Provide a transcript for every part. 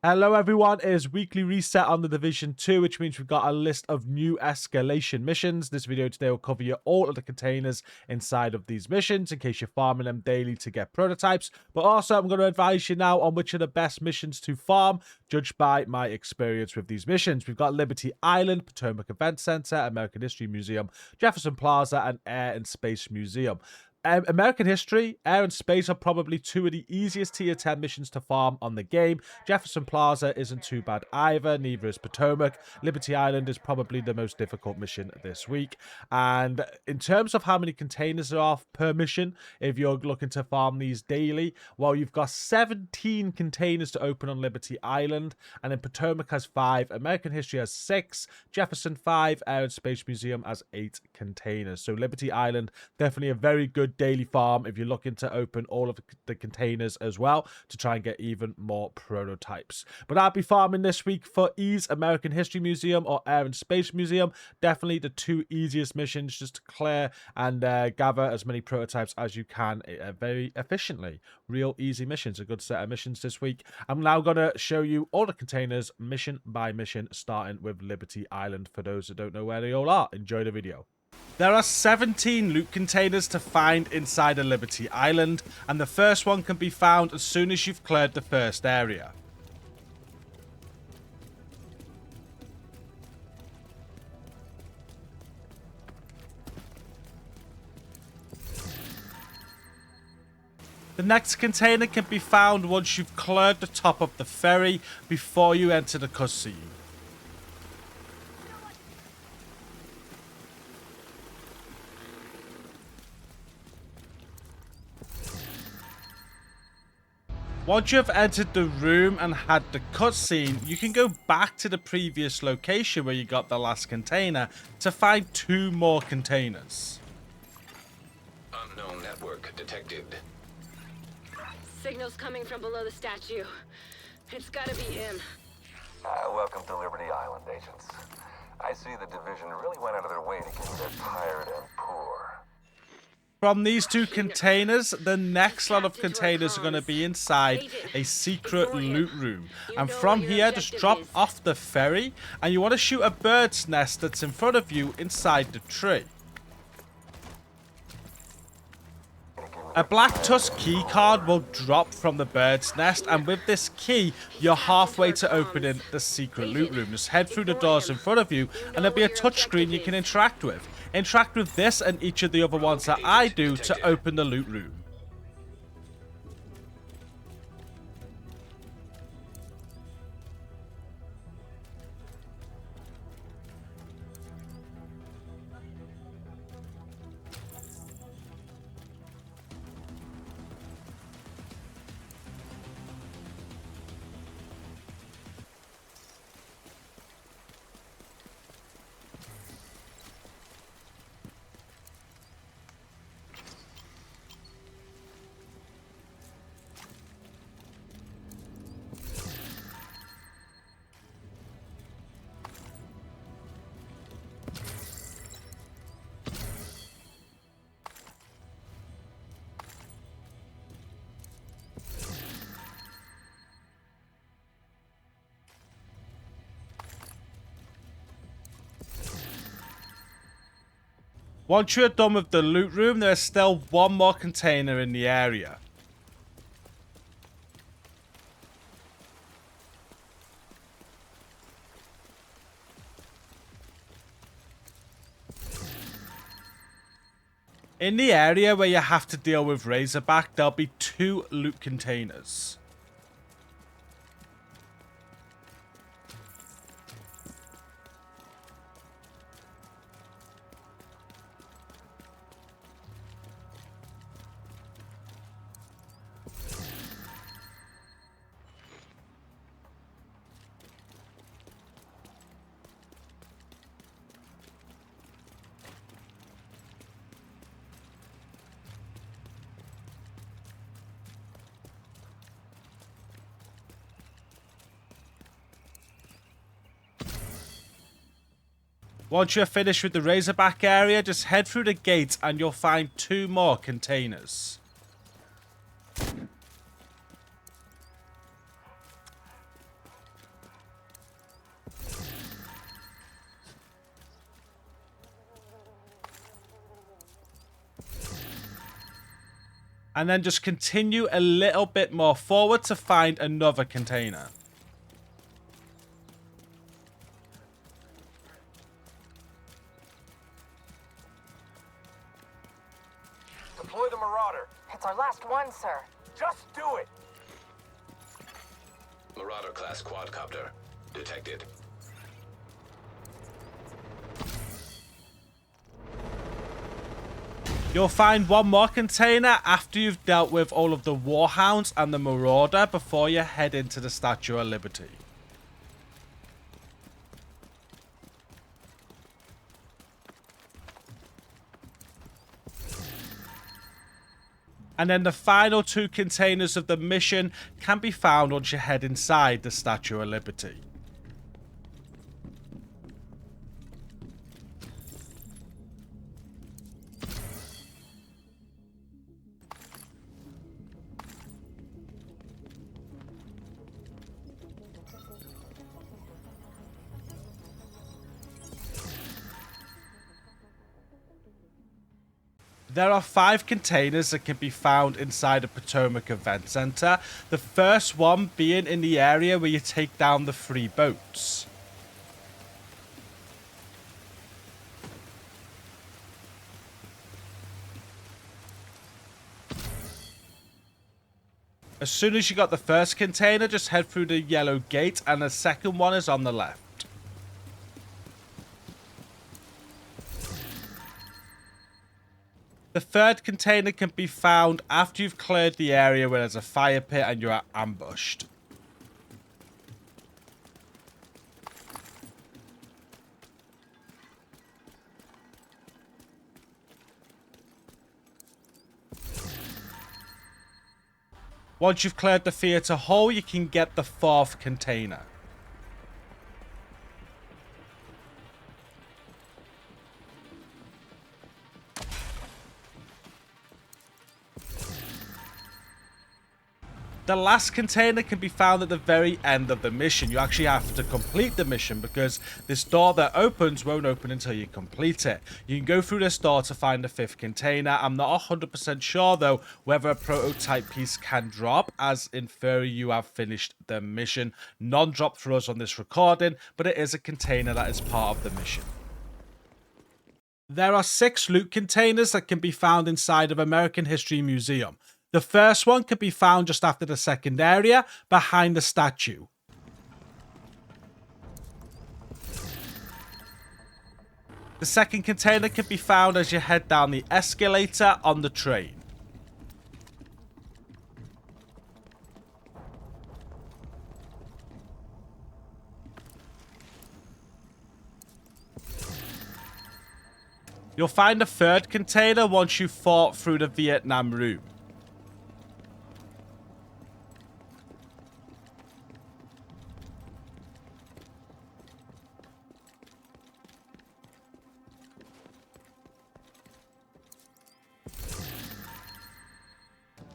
Hello everyone, it is Weekly Reset on the Division 2, which means we've got a list of new escalation missions. This video today will cover you all of the containers inside of these missions, in case you're farming them daily to get prototypes. But also, I'm going to advise you now on which are the best missions to farm, judged by my experience with these missions. We've got Liberty Island, Potomac Event Center, American History Museum, Jefferson Plaza, and Air and Space Museum. American History, Air and Space are probably two of the easiest tier 10 missions to farm on the game. Jefferson Plaza isn't too bad either, neither is Potomac. Liberty Island is probably the most difficult mission this week. And in terms of how many containers there are per mission, if you're looking to farm these daily, well, you've got 17 containers to open on Liberty Island, and then Potomac has 5, American History has 6, Jefferson 5, Air and Space Museum has 8 containers. So Liberty Island, definitely a very good daily farm if you're looking to open all of the containers as well to try and get even more prototypes. But I'll be farming this week for ease, American History Museum or Air and Space Museum. Definitely the two easiest missions, just to clear and gather as many prototypes as you can very efficiently. Real easy missions, a good set of missions this week. I'm now going to show you all the containers mission by mission, starting with Liberty Island for those that don't know where they all are. Enjoy the video. There are 17 loot containers to find inside a Liberty Island, and the first one can be found as soon as you've cleared the first area. The next container can be found once you've cleared the top of the ferry before you enter the cutscene. Once you have entered the room and had the cutscene, you can go back to the previous location where you got the last container to find 2 more containers. Unknown network detected. Signals coming from below the statue. It's gotta be him. Welcome to Liberty Island, agents. I see the Division really went out of their way to get you tired and poor. From these 2 containers, the next lot of containers are going to be inside a secret loot room. And from here, just drop off the ferry, and you want to shoot a bird's nest that's in front of you inside the tree. A black tusk key card will drop from the bird's nest, and with this key, you're halfway to opening the secret loot room. Just head through the doors in front of you, and there'll be a touchscreen you can interact with. Interact with this and each of the other ones that I do to open the loot room. Once you're done with the loot room, there's still 1 more container in the area. In the area where you have to deal with Razorback, there'll be 2 loot containers. Once you're finished with the Razorback area, just head through the gate and you'll find 2 more containers. And then just continue a little bit more forward to find another container. Deploy the Marauder. It's our last one, sir. Just do it. Marauder-class quadcopter detected. You'll find one more container after you've dealt with all of the Warhounds and the Marauder before you head into the Statue of Liberty. And then the final two containers of the mission can be found once you head inside the Statue of Liberty. There are 5 containers that can be found inside the Potomac Event Center. The first one being in the area where you take down the 3 boats. As soon as you got the first container, just head through the yellow gate, and the second one is on the left. The third container can be found after you've cleared the area where there's a fire pit and you're ambushed. Once you've cleared the theater hall, you can get the 4th container. The last container can be found at the very end of the mission. You actually have to complete the mission because this door that opens won't open until you complete it. You can go through this door to find the 5th container. I'm not 100% sure though whether a prototype piece can drop, as in theory you have finished the mission. None dropped for us on this recording, but it is a container that is part of the mission. There are 6 loot containers that can be found inside of American History Museum. The first one can be found just after the second area, behind the statue. The second container can be found as you head down the escalator on the train. You'll find the third container once you've fought through the Vietnam room.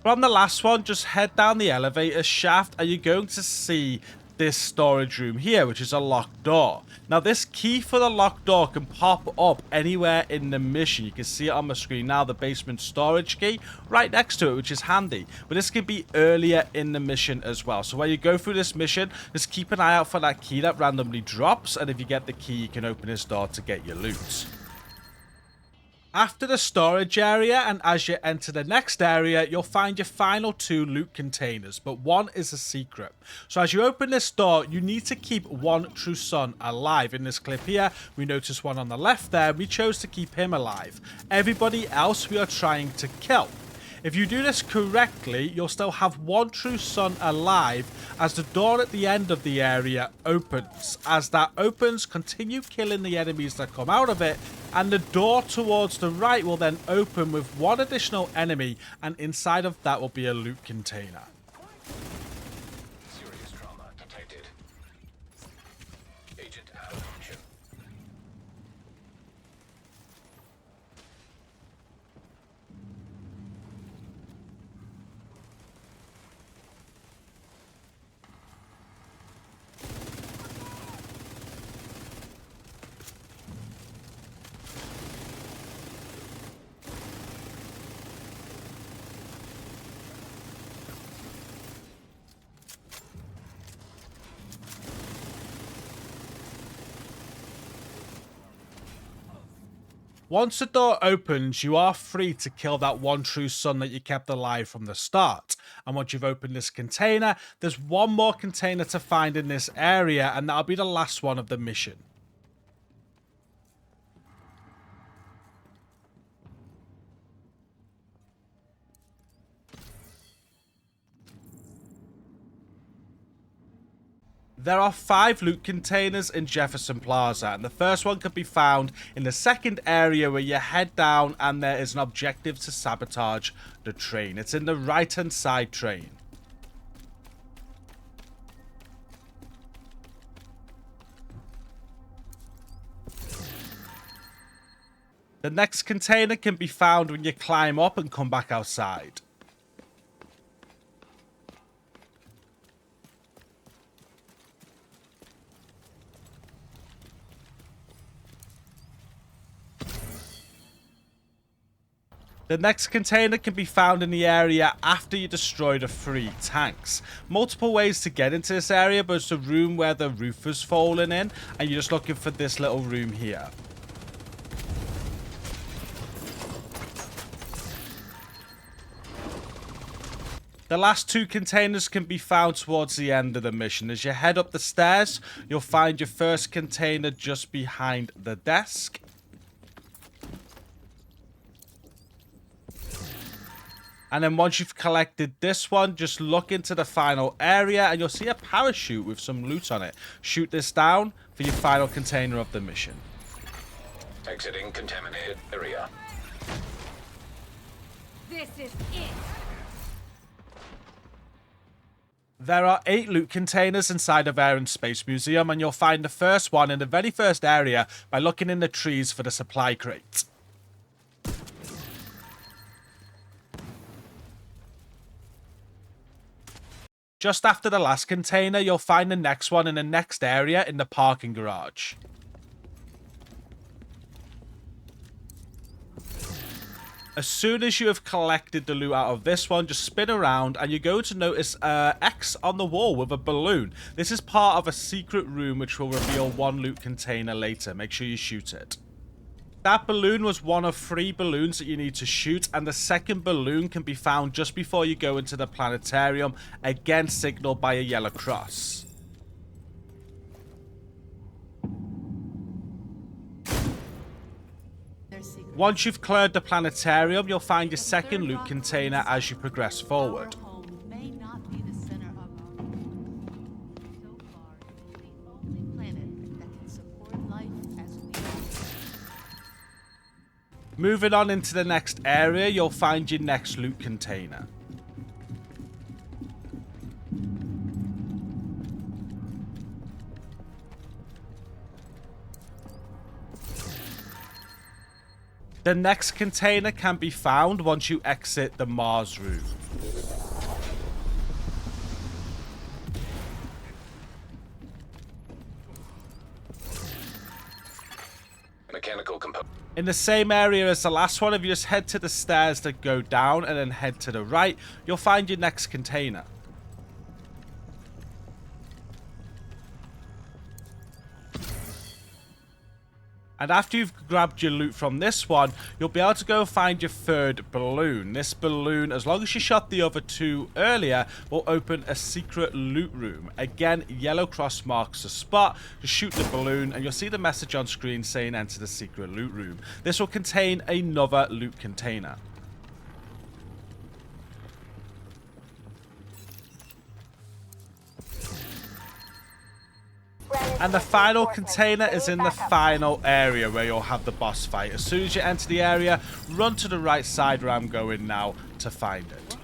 From the last one, just head down the elevator shaft and you're going to see this storage room here, which is a locked door. Now, this key for the locked door can pop up anywhere in the mission. You can see it on my screen now, the basement storage key right next to it, which is handy. But this can be earlier in the mission as well. So when you go through this mission, just keep an eye out for that key that randomly drops. And if you get the key, you can open this door to get your loot. After the storage area and as you enter the next area, you'll find your final 2 loot containers, but one is a secret. So as you open this door, you need to keep one true son alive. In this clip here, we notice one on the left there. We chose to keep him alive. Everybody else we are trying to kill. If you do this correctly, you'll still have one true son alive as the door at the end of the area opens. As that opens, continue killing the enemies that come out of it, and the door towards the right will then open with one additional enemy, and inside of that will be a loot container. Serious trauma detected. Agent out of mission. Once the door opens, you are free to kill that one true son that you kept alive from the start. And once you've opened this container, there's one more container to find in this area, and that'll be the last one of the mission. There are 5 loot containers in Jefferson Plaza, and the first one can be found in the second area where you head down and there is an objective to sabotage the train. It's in the right-hand side train. The next container can be found when you climb up and come back outside. The next container can be found in the area after you destroy the 3 tanks. Multiple ways to get into this area, but it's a room where the roof has fallen in, and you're just looking for this little room here. The last 2 containers can be found towards the end of the mission. As you head up the stairs, you'll find your first container just behind the desk. And then once you've collected this one, just look into the final area and you'll see a parachute with some loot on it. Shoot this down for your final container of the mission. Exiting contaminated area. This is it. There are 8 loot containers inside of Air and Space Museum, and you'll find the first one in the very first area by looking in the trees for the supply crate. Just after the last container, you'll find the next one in the next area in the parking garage. As soon as you have collected the loot out of this one, just spin around and you're going to notice X on the wall with a balloon. This is part of a secret room which will reveal one loot container later. Make sure you shoot it. That balloon was one of 3 balloons that you need to shoot, and the second balloon can be found just before you go into the planetarium, again signaled by a yellow cross. Once you've cleared the planetarium, you'll find your second loot container as you progress forward. Moving on into the next area, you'll find your next loot container. The next container can be found once you exit the Mars room. Mechanical component. In the same area as the last one, if you just head to the stairs that go down and then head to the right, you'll find your next container. And after you've grabbed your loot from this one, you'll be able to go find your third balloon. This balloon, as long as you shot the other 2 earlier, will open a secret loot room. Again, yellow cross marks the spot. Just shoot the balloon and you'll see the message on screen saying enter the secret loot room. This will contain another loot container. And the final container is in the final area where you'll have the boss fight. As soon as you enter the area, run to the right side where I'm going now to find it.